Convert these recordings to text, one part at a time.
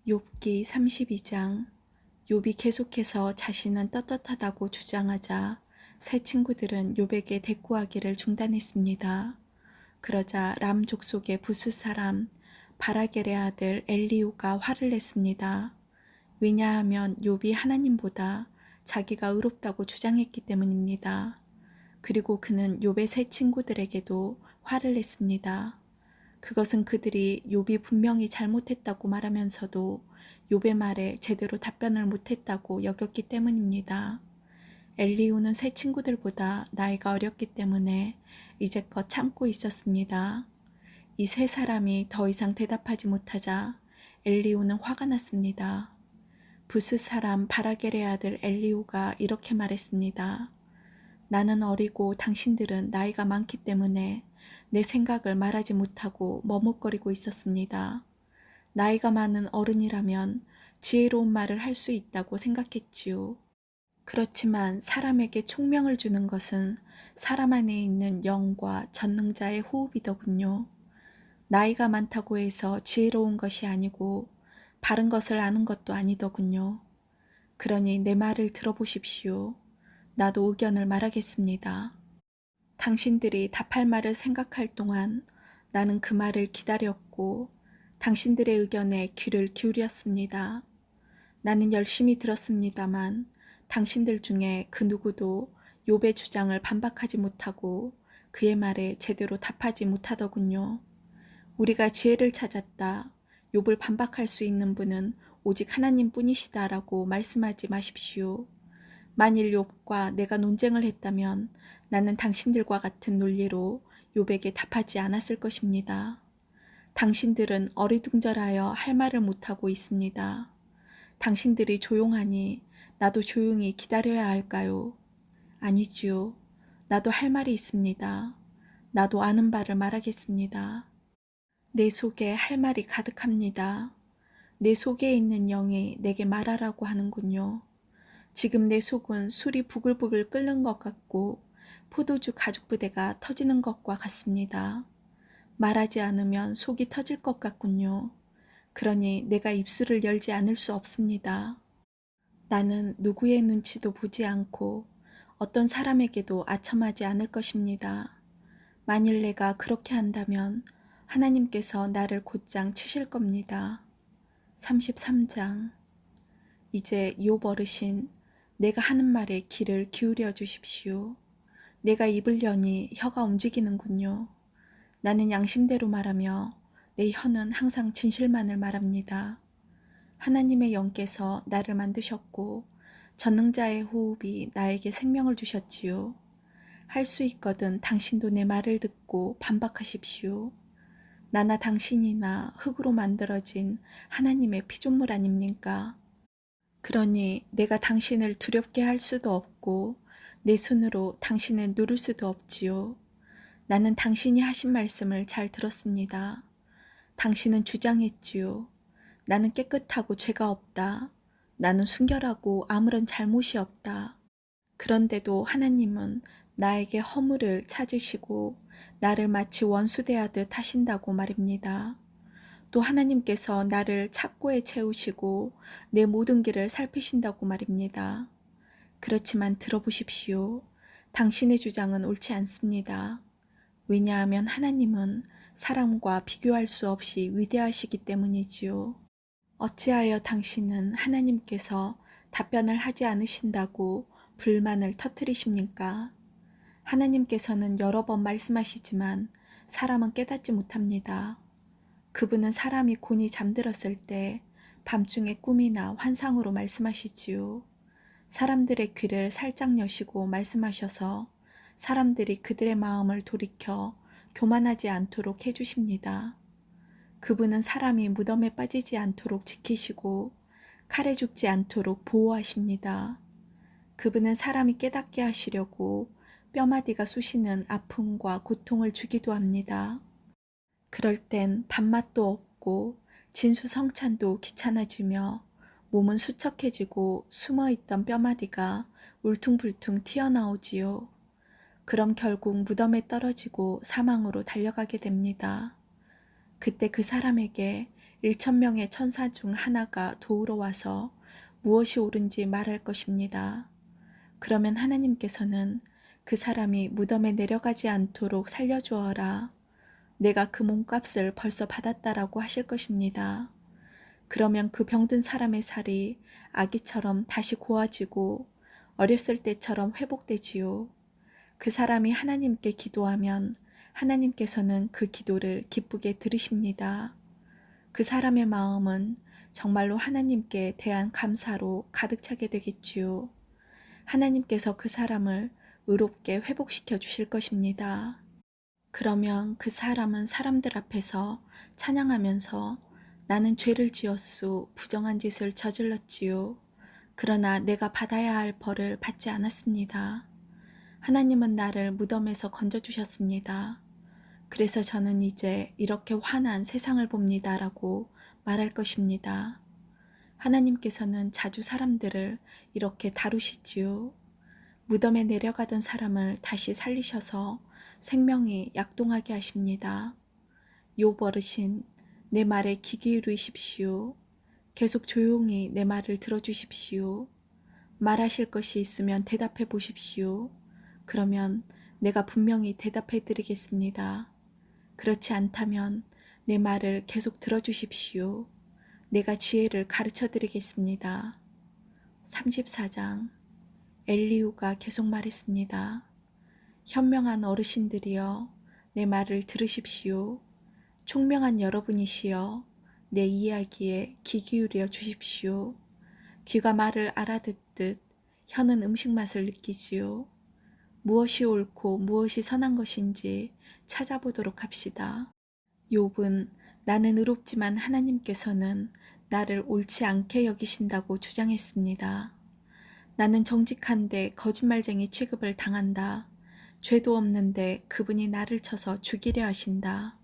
욥기 32장. 욥이 계속해서 자신은 떳떳하다고 주장하자 새 친구들은 욥에게 대꾸하기를 중단했습니다. 그러자 람 족속의 부스 사람 바라겔의 아들 엘리후가 화를 냈습니다. 왜냐하면 욥이 하나님보다 자기가 의롭다고 주장했기 때문입니다. 그리고 그는 욥의 새 친구들에게도 화를 냈습니다. 그것은 그들이 욥이 분명히 잘못했다고 말하면서도 욥의 말에 제대로 답변을 못했다고 여겼기 때문입니다. 엘리후는 새 친구들보다 나이가 어렸기 때문에 이제껏 참고 있었습니다. 이 세 사람이 더 이상 대답하지 못하자 엘리후는 화가 났습니다. 부스 사람 바라겔의 아들 엘리후가 이렇게 말했습니다. 나는 어리고 당신들은 나이가 많기 때문에 내 생각을 말하지 못하고 머뭇거리고 있었습니다. 나이가 많은 어른이라면 지혜로운 말을 할 수 있다고 생각했지요. 그렇지만 사람에게 총명을 주는 것은 사람 안에 있는 영과 전능자의 호흡이더군요. 나이가 많다고 해서 지혜로운 것이 아니고 바른 것을 아는 것도 아니더군요. 그러니 내 말을 들어보십시오. 나도 의견을 말하겠습니다. 당신들이 답할 말을 생각할 동안 나는 그 말을 기다렸고 당신들의 의견에 귀를 기울였습니다. 나는 열심히 들었습니다만 당신들 중에 그 누구도 욥의 주장을 반박하지 못하고 그의 말에 제대로 답하지 못하더군요. 우리가 지혜를 찾았다. 욥을 반박할 수 있는 분은 오직 하나님뿐이시다라고 말씀하지 마십시오. 만일 욥과 내가 논쟁을 했다면 나는 당신들과 같은 논리로 욥에게 답하지 않았을 것입니다. 당신들은 어리둥절하여 할 말을 못하고 있습니다. 당신들이 조용하니 나도 조용히 기다려야 할까요? 아니지요. 나도 할 말이 있습니다. 나도 아는 바를 말하겠습니다. 내 속에 할 말이 가득합니다. 내 속에 있는 영이 내게 말하라고 하는군요. 지금 내 속은 술이 부글부글 끓는 것 같고 포도주 가죽 부대가 터지는 것과 같습니다. 말하지 않으면 속이 터질 것 같군요. 그러니 내가 입술을 열지 않을 수 없습니다. 나는 누구의 눈치도 보지 않고 어떤 사람에게도 아첨하지 않을 것입니다. 만일 내가 그렇게 한다면 하나님께서 나를 곧장 치실 겁니다. 33장. 이제 욥 어르신, 내가 하는 말에 귀를 기울여 주십시오. 내가 입을 여니 혀가 움직이는군요. 나는 양심대로 말하며 내 혀는 항상 진실만을 말합니다. 하나님의 영께서 나를 만드셨고 전능자의 호흡이 나에게 생명을 주셨지요. 할 수 있거든 당신도 내 말을 듣고 반박하십시오. 나나 당신이나 흙으로 만들어진 하나님의 피조물 아닙니까? 그러니 내가 당신을 두렵게 할 수도 없고 내 손으로 당신을 누를 수도 없지요. 나는 당신이 하신 말씀을 잘 들었습니다. 당신은 주장했지요. 나는 깨끗하고 죄가 없다. 나는 순결하고 아무런 잘못이 없다. 그런데도 하나님은 나에게 허물을 찾으시고 나를 마치 원수 대하듯 하신다고 말입니다. 또 하나님께서 나를 착고에 채우시고 내 모든 길을 살피신다고 말입니다. 그렇지만 들어보십시오. 당신의 주장은 옳지 않습니다. 왜냐하면 하나님은 사람과 비교할 수 없이 위대하시기 때문이지요. 어찌하여 당신은 하나님께서 답변을 하지 않으신다고 불만을 터뜨리십니까? 하나님께서는 여러 번 말씀하시지만 사람은 깨닫지 못합니다. 그분은 사람이 곤히 잠들었을 때 밤중에 꿈이나 환상으로 말씀하시지요. 사람들의 귀를 살짝 여시고 말씀하셔서 사람들이 그들의 마음을 돌이켜 교만하지 않도록 해주십니다. 그분은 사람이 무덤에 빠지지 않도록 지키시고 칼에 죽지 않도록 보호하십니다. 그분은 사람이 깨닫게 하시려고 뼈마디가 쑤시는 아픔과 고통을 주기도 합니다. 그럴 땐 밥맛도 없고 진수성찬도 귀찮아지며 몸은 수척해지고 숨어있던 뼈마디가 울퉁불퉁 튀어나오지요. 그럼 결국 무덤에 떨어지고 사망으로 달려가게 됩니다. 그때 그 사람에게 1,000명의 천사 중 하나가 도우러 와서 무엇이 옳은지 말할 것입니다. 그러면 하나님께서는 그 사람이 무덤에 내려가지 않도록 살려주어라. 내가 그 몸값을 벌써 받았다라고 하실 것입니다. 그러면 그 병든 사람의 살이 아기처럼 다시 고와지고 어렸을 때처럼 회복되지요. 그 사람이 하나님께 기도하면 하나님께서는 그 기도를 기쁘게 들으십니다. 그 사람의 마음은 정말로 하나님께 대한 감사로 가득 차게 되겠지요. 하나님께서 그 사람을 의롭게 회복시켜 주실 것입니다. 그러면 그 사람은 사람들 앞에서 찬양하면서 나는 죄를 지었소, 부정한 짓을 저질렀지요. 그러나 내가 받아야 할 벌을 받지 않았습니다. 하나님은 나를 무덤에서 건져주셨습니다. 그래서 저는 이제 이렇게 환한 세상을 봅니다라고 말할 것입니다. 하나님께서는 자주 사람들을 이렇게 다루시지요. 무덤에 내려가던 사람을 다시 살리셔서 생명이 약동하게 하십니다. 욥 어르신, 내 말에 귀 기울이십시오. 계속 조용히 내 말을 들어주십시오. 말하실 것이 있으면 대답해 보십시오. 그러면 내가 분명히 대답해 드리겠습니다. 그렇지 않다면 내 말을 계속 들어주십시오. 내가 지혜를 가르쳐 드리겠습니다. 34장. 엘리후가 계속 말했습니다. 현명한 어르신들이여, 내 말을 들으십시오. 총명한 여러분이시여, 내 이야기에 귀 기울여 주십시오. 귀가 말을 알아듣듯 혀는 음식 맛을 느끼지요. 무엇이 옳고 무엇이 선한 것인지 찾아보도록 합시다. 욥은 나는 의롭지만 하나님께서는 나를 옳지 않게 여기신다고 주장했습니다. 나는 정직한데 거짓말쟁이 취급을 당한다. 죄도 없는데 그분이 나를 쳐서 죽이려 하신다.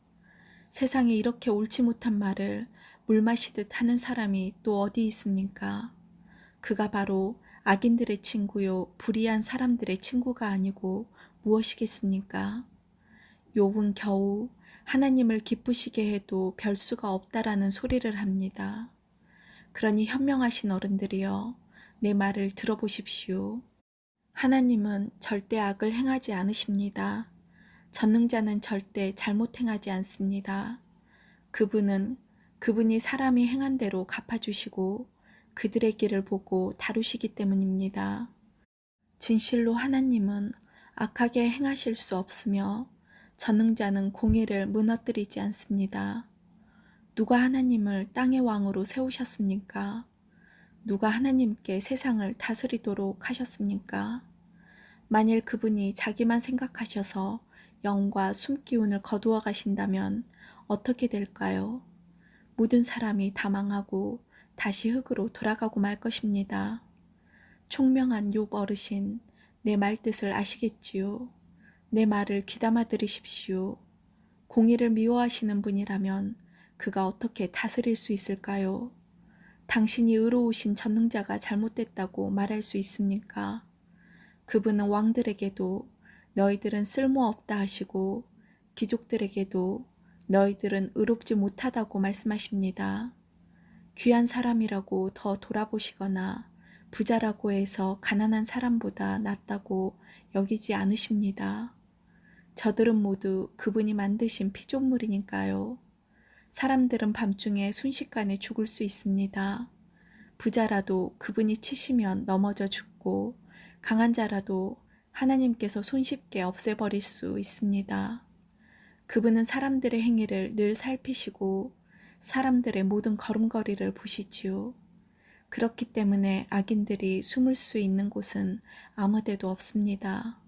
세상에 이렇게 옳지 못한 말을 물 마시듯 하는 사람이 또 어디 있습니까? 그가 바로 악인들의 친구요 불의한 사람들의 친구가 아니고 무엇이겠습니까? 욥은 겨우 하나님을 기쁘시게 해도 별 수가 없다라는 소리를 합니다. 그러니 현명하신 어른들이여, 내 말을 들어보십시오. 하나님은 절대 악을 행하지 않으십니다. 전능자는 절대 잘못 행하지 않습니다. 그분이 사람이 행한 대로 갚아주시고 그들의 길을 보고 다루시기 때문입니다. 진실로 하나님은 악하게 행하실 수 없으며 전능자는 공의를 무너뜨리지 않습니다. 누가 하나님을 땅의 왕으로 세우셨습니까? 누가 하나님께 세상을 다스리도록 하셨습니까? 만일 그분이 자기만 생각하셔서 영과 숨기운을 거두어 가신다면 어떻게 될까요? 모든 사람이 다 망하고 다시 흙으로 돌아가고 말 것입니다. 총명한 욥 어르신, 내 말뜻을 아시겠지요? 내 말을 귀담아 들으십시오. 공의를 미워하시는 분이라면 그가 어떻게 다스릴 수 있을까요? 당신이 의로우신 전능자가 잘못됐다고 말할 수 있습니까? 그분은 왕들에게도 너희들은 쓸모없다 하시고 귀족들에게도 너희들은 의롭지 못하다고 말씀하십니다. 귀한 사람이라고 더 돌아보시거나 부자라고 해서 가난한 사람보다 낫다고 여기지 않으십니다. 저들은 모두 그분이 만드신 피조물이니까요. 사람들은 밤중에 순식간에 죽을 수 있습니다. 부자라도 그분이 치시면 넘어져 죽고 강한 자라도 하나님께서 손쉽게 없애버릴 수 있습니다. 그분은 사람들의 행위를 늘 살피시고 사람들의 모든 걸음걸이를 보시지요. 그렇기 때문에 악인들이 숨을 수 있는 곳은 아무 데도 없습니다.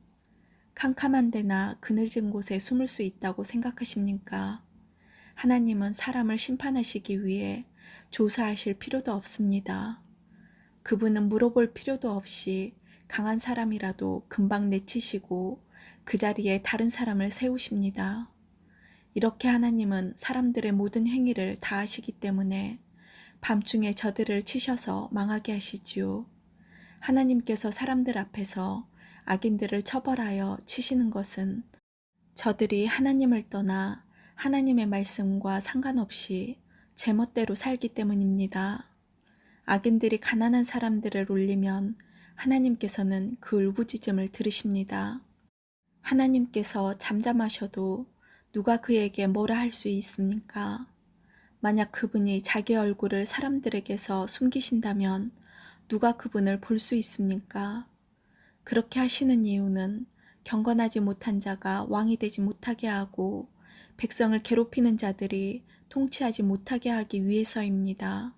캄캄한 데나 그늘진 곳에 숨을 수 있다고 생각하십니까? 하나님은 사람을 심판하시기 위해 조사하실 필요도 없습니다. 그분은 물어볼 필요도 없이 강한 사람이라도 금방 내치시고 그 자리에 다른 사람을 세우십니다. 이렇게 하나님은 사람들의 모든 행위를 다 아시기 때문에 밤중에 저들을 치셔서 망하게 하시지요. 하나님께서 사람들 앞에서 악인들을 처벌하여 치시는 것은 저들이 하나님을 떠나 하나님의 말씀과 상관없이 제멋대로 살기 때문입니다. 악인들이 가난한 사람들을 울리면 하나님께서는 그 울부짖음을 들으십니다. 하나님께서 잠잠하셔도 누가 그에게 뭐라 할 수 있습니까? 만약 그분이 자기 얼굴을 사람들에게서 숨기신다면 누가 그분을 볼 수 있습니까? 그렇게 하시는 이유는 경건하지 못한 자가 왕이 되지 못하게 하고 백성을 괴롭히는 자들이 통치하지 못하게 하기 위해서입니다.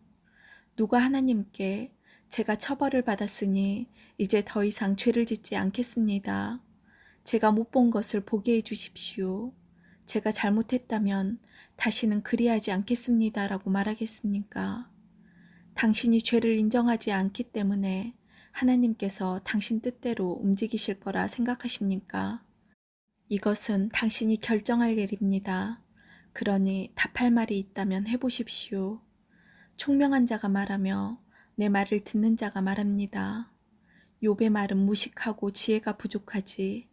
누가 하나님께 제가 처벌을 받았으니 이제 더 이상 죄를 짓지 않겠습니다. 제가 못 본 것을 보게 해 주십시오. 제가 잘못했다면 다시는 그리하지 않겠습니다. 라고 말하겠습니까? 당신이 죄를 인정하지 않기 때문에 하나님께서 당신 뜻대로 움직이실 거라 생각하십니까? 이것은 당신이 결정할 일입니다. 그러니 답할 말이 있다면 해보십시오. 총명한 자가 말하며 내 말을 듣는 자가 말합니다. 욥의 말은 무식하고 지혜가 부족하지.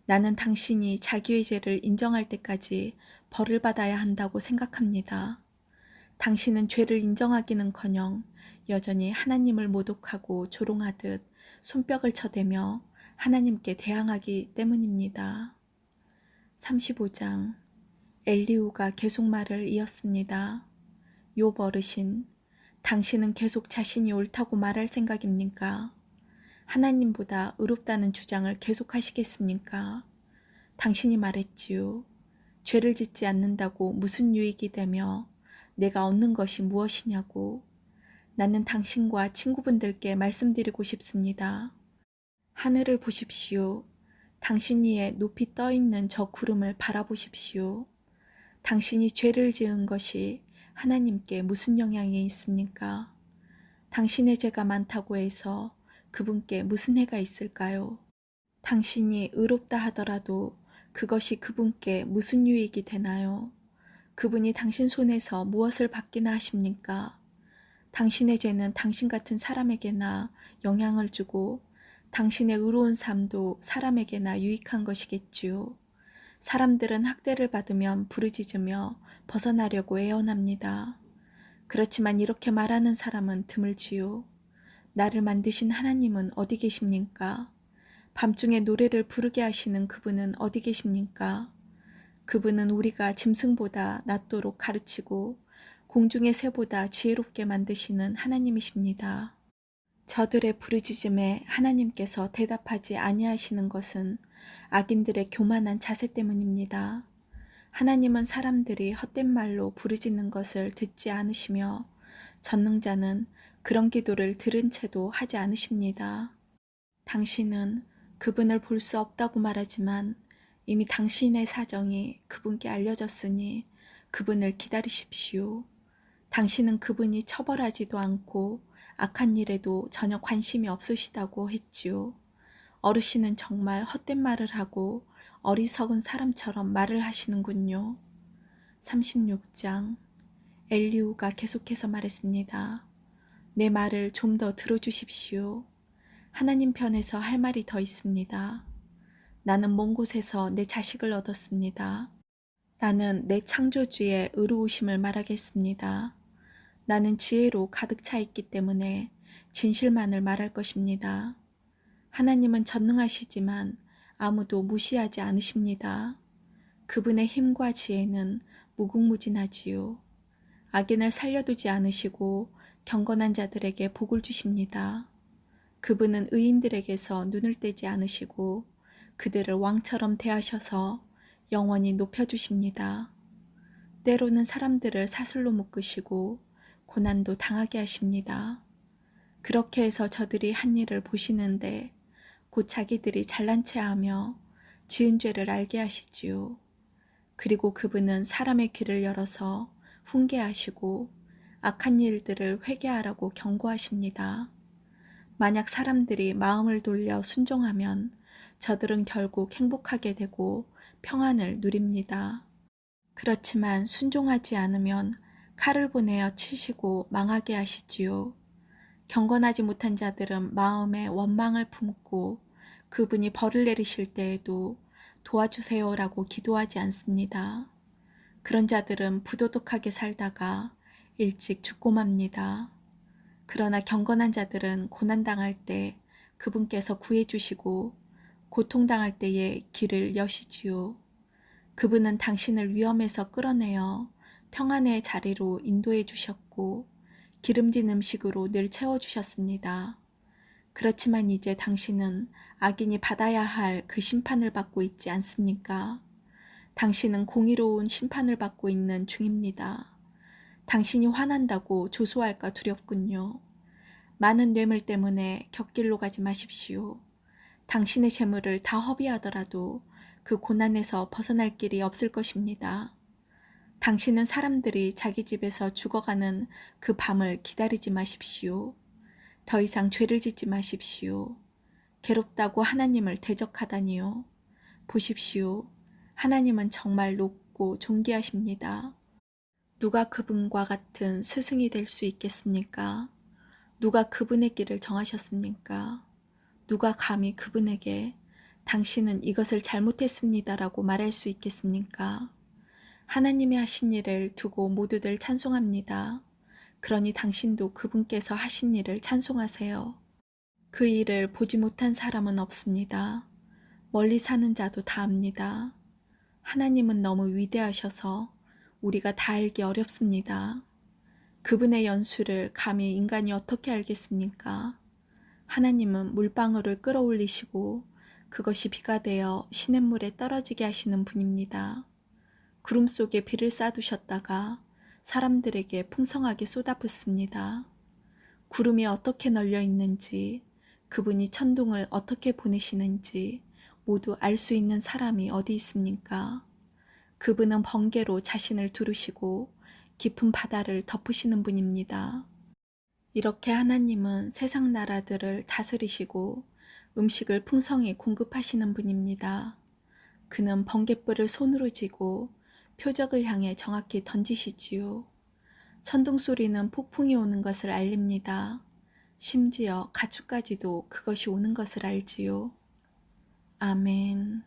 나는 당신이 자기의 죄를 인정할 때까지 벌을 받아야 한다고 생각합니다. 당신은 죄를 인정하기는커녕 여전히 하나님을 모독하고 조롱하듯 손뼉을 쳐대며 하나님께 대항하기 때문입니다. 35장. 엘리후가 계속 말을 이었습니다. 욥 어르신, 당신은 계속 자신이 옳다고 말할 생각입니까? 하나님보다 의롭다는 주장을 계속하시겠습니까? 당신이 말했지요. 죄를 짓지 않는다고 무슨 유익이 되며 내가 얻는 것이 무엇이냐고. 나는 당신과 친구분들께 말씀드리고 싶습니다. 하늘을 보십시오. 당신 위에 높이 떠 있는 저 구름을 바라보십시오. 당신이 죄를 지은 것이 하나님께 무슨 영향이 있습니까? 당신의 죄가 많다고 해서 그분께 무슨 해가 있을까요? 당신이 의롭다 하더라도 그것이 그분께 무슨 유익이 되나요? 그분이 당신 손에서 무엇을 받기나 하십니까? 당신의 죄는 당신 같은 사람에게나 영향을 주고 당신의 의로운 삶도 사람에게나 유익한 것이겠지요. 사람들은 학대를 받으면 부르짖으며 벗어나려고 애원합니다. 그렇지만 이렇게 말하는 사람은 드물지요. 나를 만드신 하나님은 어디 계십니까? 밤중에 노래를 부르게 하시는 그분은 어디 계십니까? 그분은 우리가 짐승보다 낫도록 가르치고 공중의 새보다 지혜롭게 만드시는 하나님이십니다. 저들의 부르짖음에 하나님께서 대답하지 아니하시는 것은 악인들의 교만한 자세 때문입니다. 하나님은 사람들이 헛된 말로 부르짖는 것을 듣지 않으시며 전능자는 그런 기도를 들은 채도 하지 않으십니다. 당신은 그분을 볼 수 없다고 말하지만 이미 당신의 사정이 그분께 알려졌으니 그분을 기다리십시오. 당신은 그분이 처벌하지도 않고 악한 일에도 전혀 관심이 없으시다고 했지요. 어르신은 정말 헛된 말을 하고 어리석은 사람처럼 말을 하시는군요. 36장. 엘리후가 계속해서 말했습니다. 내 말을 좀 더 들어주십시오. 하나님 편에서 할 말이 더 있습니다. 나는 먼 곳에서 내 자식을 얻었습니다. 나는 내 창조주의 의로우심을 말하겠습니다. 나는 지혜로 가득 차 있기 때문에 진실만을 말할 것입니다. 하나님은 전능하시지만 아무도 무시하지 않으십니다. 그분의 힘과 지혜는 무궁무진하지요. 악인을 살려두지 않으시고 경건한 자들에게 복을 주십니다. 그분은 의인들에게서 눈을 떼지 않으시고 그들을 왕처럼 대하셔서 영원히 높여주십니다. 때로는 사람들을 사슬로 묶으시고 고난도 당하게 하십니다. 그렇게 해서 저들이 한 일을 보시는데 곧 자기들이 잘난 체하며 지은 죄를 알게 하시지요. 그리고 그분은 사람의 귀를 열어서 훈계하시고 악한 일들을 회개하라고 경고하십니다. 만약 사람들이 마음을 돌려 순종하면 저들은 결국 행복하게 되고 평안을 누립니다. 그렇지만 순종하지 않으면 칼을 보내어 치시고 망하게 하시지요. 경건하지 못한 자들은 마음에 원망을 품고 그분이 벌을 내리실 때에도 도와주세요라고 기도하지 않습니다. 그런 자들은 부도덕하게 살다가 일찍 죽고 맙니다. 그러나 경건한 자들은 고난당할 때 그분께서 구해주시고 고통당할 때에 길을 여시지요. 그분은 당신을 위험에서 끌어내어 평안의 자리로 인도해 주셨고 기름진 음식으로 늘 채워주셨습니다. 그렇지만 이제 당신은 악인이 받아야 할 그 심판을 받고 있지 않습니까? 당신은 공의로운 심판을 받고 있는 중입니다. 당신이 화난다고 조소할까 두렵군요. 많은 뇌물 때문에 곁길로 가지 마십시오. 당신의 재물을 다 허비하더라도 그 고난에서 벗어날 길이 없을 것입니다. 당신은 사람들이 자기 집에서 죽어가는 그 밤을 기다리지 마십시오. 더 이상 죄를 짓지 마십시오. 괴롭다고 하나님을 대적하다니요. 보십시오. 하나님은 정말 높고 존귀하십니다. 누가 그분과 같은 스승이 될 수 있겠습니까? 누가 그분의 길을 정하셨습니까? 누가 감히 그분에게 당신은 이것을 잘못했습니다라고 말할 수 있겠습니까? 하나님이 하신 일을 두고 모두들 찬송합니다. 그러니 당신도 그분께서 하신 일을 찬송하세요. 그 일을 보지 못한 사람은 없습니다. 멀리 사는 자도 다 압니다. 하나님은 너무 위대하셔서 우리가 다 알기 어렵습니다. 그분의 연수를 감히 인간이 어떻게 알겠습니까? 하나님은 물방울을 끌어올리시고 그것이 비가 되어 시냇물에 떨어지게 하시는 분입니다. 구름 속에 비를 쌓아두셨다가 사람들에게 풍성하게 쏟아붓습니다. 구름이 어떻게 널려 있는지, 그분이 천둥을 어떻게 보내시는지 모두 알 수 있는 사람이 어디 있습니까? 그분은 번개로 자신을 두르시고 깊은 바다를 덮으시는 분입니다. 이렇게 하나님은 세상 나라들을 다스리시고 음식을 풍성히 공급하시는 분입니다. 그는 번갯불을 손으로 쥐고 표적을 향해 정확히 던지시지요. 천둥 소리는 폭풍이 오는 것을 알립니다. 심지어 가축까지도 그것이 오는 것을 알지요. 아멘.